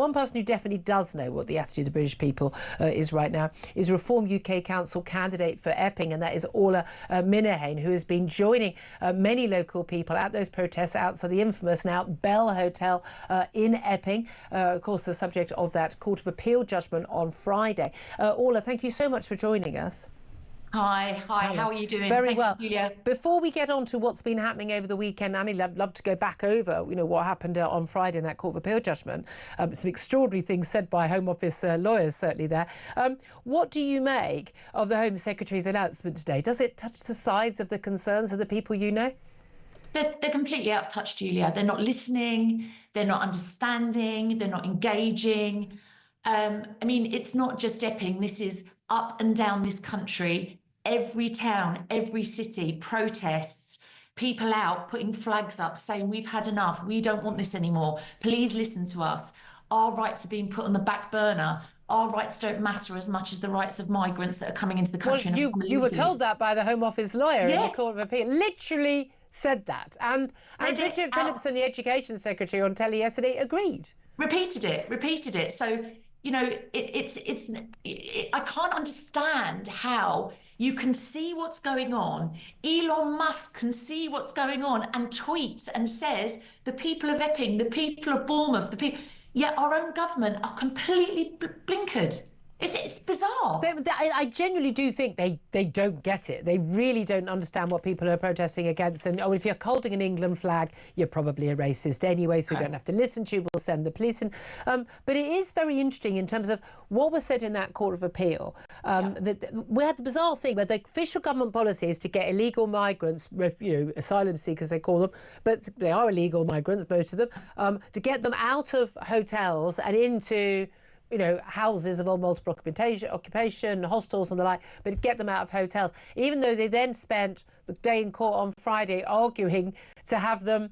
one person who definitely does know what the attitude of the British people is right now is Reform UK Council candidate for Epping, and that is Orla Minihane, who has been joining many local people at those protests outside the infamous now Bell Hotel in Epping, of course the subject of that Court of Appeal judgment on Friday. Orla, thank you so much for joining us. Hi, Hello. how are you doing? Very Thank well. you, Julia. Before we get on to what's been happening over the weekend, Annie, I'd love to go back over, what happened on Friday in that Court of Appeal judgment. Some extraordinary things said by Home Office lawyers, certainly there. What do you make of the Home Secretary's announcement today? Does it touch the sides of the concerns of the people you know? They're completely out of touch, Julia. They're not listening, they're not understanding, they're not engaging. I mean, it's not just Epping. This is up and down this country. Every town, every city, protests, people out putting flags up saying we've had enough, we don't want this anymore, please listen to us. Our rights are being put on the back burner. Our rights don't matter as much as the rights of migrants that are coming into the country. Well, you were told that by the Home Office lawyer in the Court of Appeal. Literally said that. And Richard Phillipson, the Education Secretary on telly yesterday, agreed. Repeated it. So, I can't understand how you can see what's going on. Elon Musk can see what's going on and tweets and says the people of Epping, the people of Bournemouth, yet our own government are completely blinkered. It's bizarre. I genuinely do think they don't get it. They really don't understand what people are protesting against. And if you're holding an England flag, you're probably a racist anyway, so we don't have to listen to you. We'll send the police in. But it is very interesting in terms of what was said in that Court of Appeal. We had the bizarre thing where the official government policy is to get illegal migrants, asylum seekers they call them, but they are illegal migrants, most of them, to get them out of hotels and into houses of multiple occupation, hostels and the like, but get them out of hotels, even though they then spent the day in court on Friday arguing to have them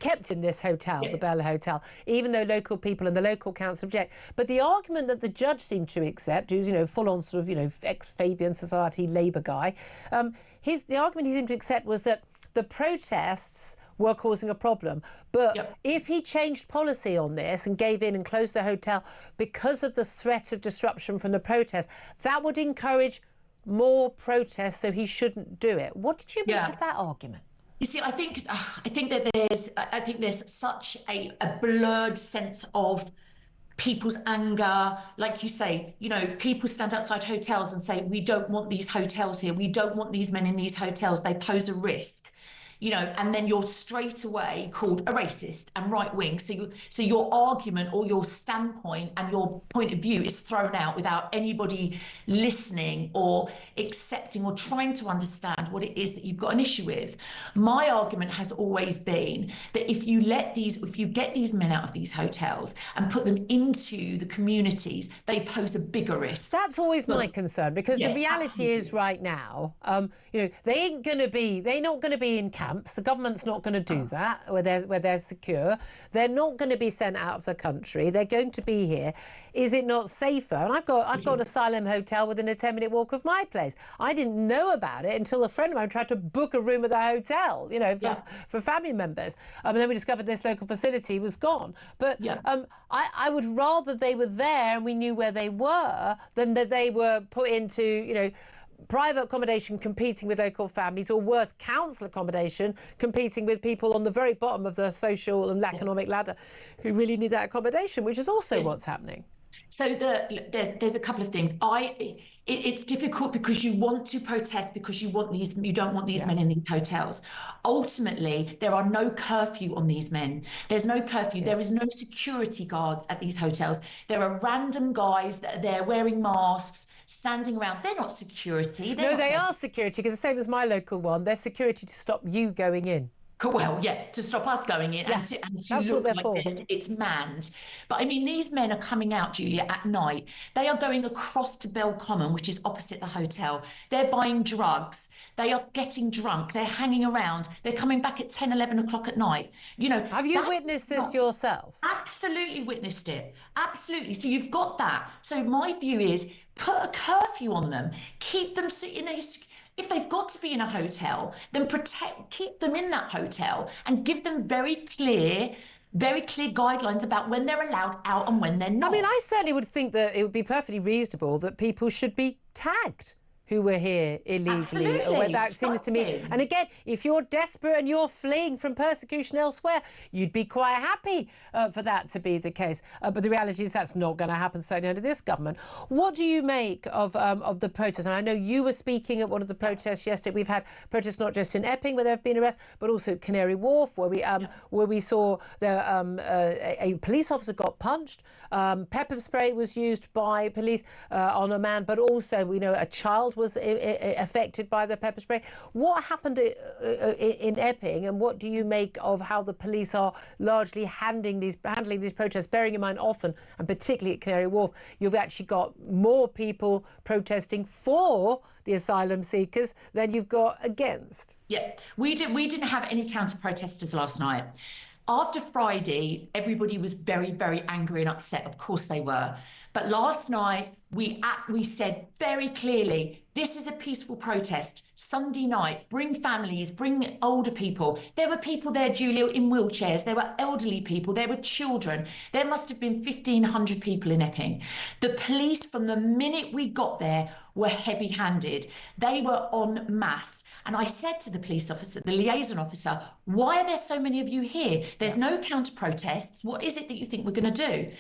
kept in this hotel, the Bell Hotel, even though local people and the local council object. But the argument that the judge seemed to accept, who's, full-on sort of, ex-Fabian Society Labour guy, the argument he seemed to accept was that the protests were causing a problem. But if he changed policy on this and gave in and closed the hotel because of the threat of disruption from the protest, that would encourage more protests, so he shouldn't do it. What did you make of that argument? You see, I think that there's such a blurred sense of people's anger. Like you say, people stand outside hotels and say, we don't want these hotels here. We don't want these men in these hotels. They pose a risk. And then you're straight away called a racist and right-wing. So your argument or your standpoint and your point of view is thrown out without anybody listening or accepting or trying to understand what it is that you've got an issue with. My argument has always been that if you get these men out of these hotels and put them into the communities, they pose a bigger risk. That's always my concern, because the reality is right now, they're not going to be in camps. The government's not going to do that where they're secure. They're not going to be sent out of the country. They're going to be here. Is it not safer? And I've got an asylum hotel within a 10-minute walk of my place. I didn't know about it until a friend of mine tried to book a room at the hotel, for family members. And then we discovered this local facility was gone. But I would rather they were there and we knew where they were than that they were put into, private accommodation competing with local families, or worse, council accommodation competing with people on the very bottom of the social and economic ladder who really need that accommodation, which is also what's happening. So there's a couple of things. It's difficult because you want to protest because you don't want these men in these hotels. Ultimately, there are no curfew on these men. There's no curfew. There is no security guards at these hotels. There are random guys that are there wearing masks, standing around. They're not security. They are security, because the same as my local one, they're security to stop you going in. Well, to stop us going in and to look like it's manned. But I mean, these men are coming out, Julia, at night. They are going across to Bell Common, which is opposite the hotel. They're buying drugs. They are getting drunk. They're hanging around. They're coming back at 10, 11 o'clock at night. Have you witnessed this yourself? Absolutely witnessed it. Absolutely. So you've got that. So my view is put a curfew on them. Keep them, if they've got to be in a hotel, then keep them in that hotel and give them very clear very clear guidelines about when they're allowed out and when they're not. I mean, I certainly would think that it would be perfectly reasonable that people should be tagged who were here illegally. Absolutely. That seems to me. And again, if you're desperate and you're fleeing from persecution elsewhere, you'd be quite happy for that to be the case. But the reality is that's not going to happen, certainly under this government. What do you make of the protests? And I know you were speaking at one of the protests yesterday. We've had protests not just in Epping, where there have been arrests, but also at Canary Wharf, where we saw a police officer got punched. Pepper spray was used by police on a man, but also we know a child was affected by the pepper spray. What happened in Epping, and what do you make of how the police are largely handling these protests, bearing in mind often, and particularly at Canary Wharf, you've actually got more people protesting for the asylum seekers than you've got against? Yeah, we didn't have any counter-protesters last night. After Friday, everybody was very, very angry and upset. Of course they were. But last night, we said very clearly, this is a peaceful protest. Sunday night, bring families, bring older people. There were people there, Julia, in wheelchairs. There were elderly people. There were children. There must have been 1,500 people in Epping. The police, from the minute we got there, were heavy-handed. They were en masse. And I said to the police officer, the liaison officer, why are there so many of you here? There's no counter-protests. What is it that you think we're going to do?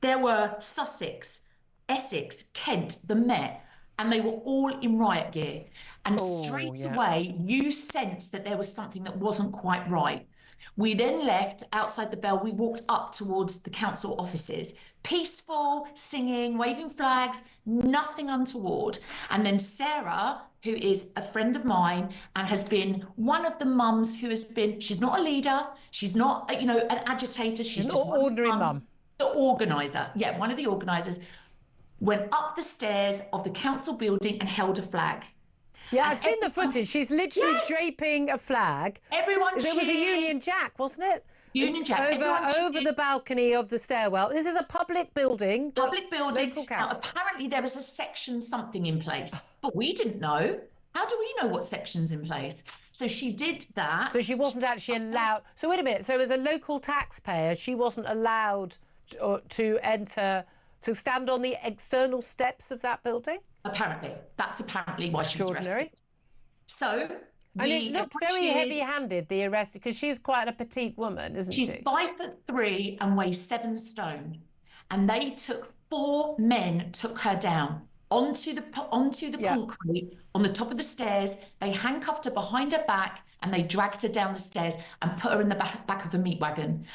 There were Sussex, Essex, Kent, the Met, and they were all in riot gear. And straight away, you sensed that there was something that wasn't quite right. We then left outside the bell. We walked up towards the council offices, peaceful, singing, waving flags, nothing untoward. And then Sarah, who is a friend of mine and has been one of the mums who has been, she's not a leader, she's not, an agitator, she's just an ordinary mum. The organiser, one of the organisers, went up the stairs of the council building and held a flag. Yeah, I've seen the footage. She's literally draping a flag. Everyone There was a Union Jack, wasn't it? Union Jack. Over the balcony of the stairwell. This is a public building. Public building. Local now, council. apparently there was a section something in place, but we didn't know. How do we know what section's in place? So she did that. So she wasn't actually allowed. So wait a minute. So as a local taxpayer, she wasn't allowed to enter, to stand on the external steps of that building? Apparently. That's apparently why she was arrested. So and it looked very heavy-handed, the arrest, because she's quite a petite woman, isn't she? She's 5'3" and weighs 7 stone. And four men took her down onto the concrete on the top of the stairs. They handcuffed her behind her back and they dragged her down the stairs and put her in the back of a meat wagon.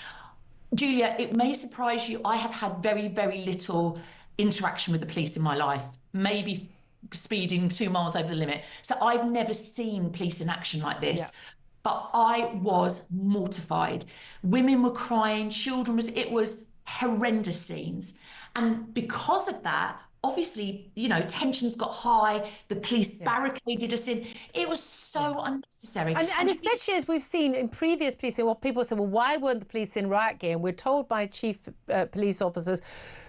Julia, it may surprise you, I have had very, very little interaction with the police in my life, maybe speeding 2 miles over the limit. So I've never seen police in action like this. Yeah. But I was mortified. Women were crying, it was horrendous scenes. And because of that, obviously, tensions got high. The police barricaded us in. It was so unnecessary. And especially as we've seen in previous policing, people say, well, why weren't the police in riot gear? And we're told by chief police officers,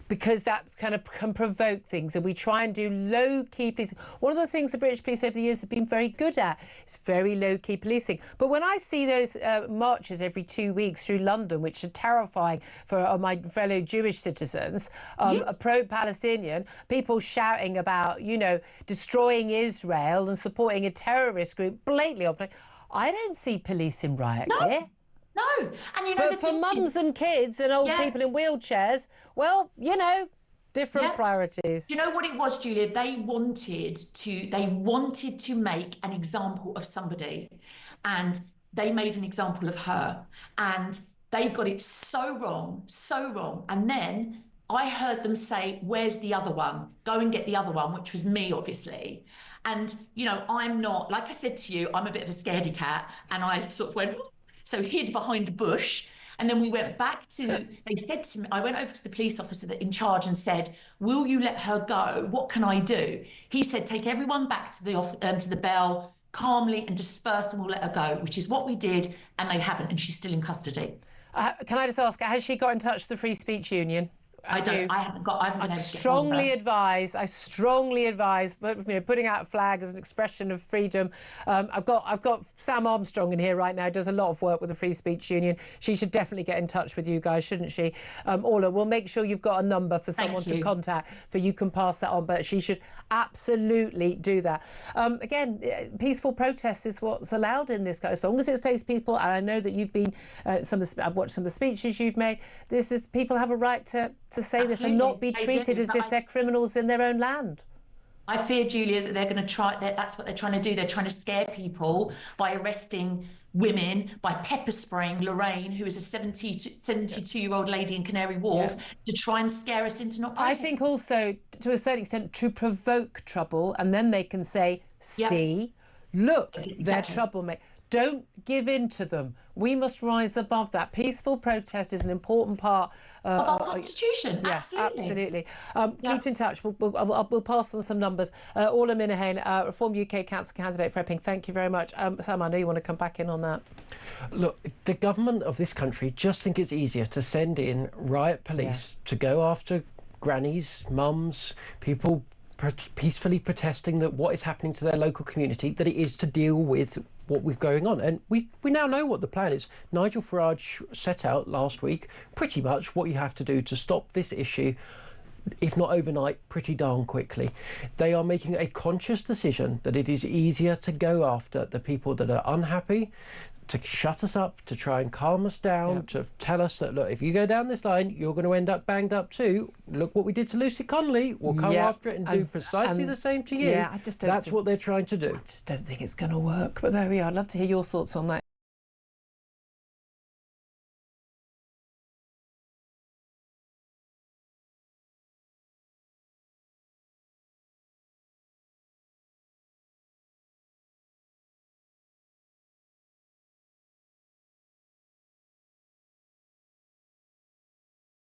because that kind of can provoke things, and we try and do low-key policing. One of the things the British police over the years have been very good at is very low-key policing. But when I see those marches every 2 weeks through London, which are terrifying for my fellow Jewish citizens, pro-Palestinian, people shouting about, destroying Israel and supporting a terrorist group, blatantly often, I don't see police in riot gear. No. And but for mums and kids and old people in wheelchairs, well, different priorities. Do you know what it was, Julia? They wanted to make an example of somebody, and they made an example of her, and they got it so wrong. And then I heard them say, where's the other one? Go and get the other one, which was me, obviously. And, I'm not, like I said to you, I'm a bit of a scaredy cat, and I sort of went, so hid behind a bush. And then we went back they said to me, I went over to the police officer in charge and said, will you let her go? What can I do? He said, take everyone back to the bell calmly and disperse, and we'll let her go, which is what we did. And they haven't, and she's still in custody. Can I just ask, has she got in touch with the Free Speech Union? I don't. I haven't got. I haven't been able to get hold of her. I strongly advise, but putting out a flag as an expression of freedom. I've got Sam Armstrong in here right now. Does a lot of work with the Free Speech Union. She should definitely get in touch with you guys, shouldn't she? Orla, we'll make sure you've got a number for someone to contact, for you can pass that on. But she should absolutely do that. Again, peaceful protest is what's allowed in this country, as long as it stays peaceful. And I know that you've been I've watched some of the speeches you've made. People have a right to say this and not be treated as if they're criminals in their own land. I fear, Julia, that they're going to try. That's what they're trying to do. They're trying to scare people by arresting women, by pepper spraying Lorraine, who is a 72-year-old lady in Canary Wharf, to try and scare us into not protesting. I think also, to a certain extent, to provoke trouble, and then they can say, see, look, they're troublemakers. Don't give in to them. We must rise above that. Peaceful protest is an important part of our constitution. Yes, absolutely. Keep in touch. We'll pass on some numbers. Orla Minihane, Reform UK Council candidate for Epping. Thank you very much. Sam, I know you want to come back in on that. Look, the government of this country just think it's easier to send in riot police to go after grannies, mums, people peacefully protesting that what is happening to their local community, that it is to deal with what we're going on. And we now know what the plan is. Nigel Farage set out last week pretty much what you have to do to stop this issue, if not overnight, pretty darn quickly. They are making a conscious decision that it is easier to go after the people that are unhappy, to shut us up, to try and calm us down, to tell us that, look, if you go down this line, you're going to end up banged up too. Look what we did to Lucy Connolly. We'll come after it and do precisely the same to you. Yeah, I just don't That's what they're trying to do. I just don't think it's going to work. But there we are. I'd love to hear your thoughts on that.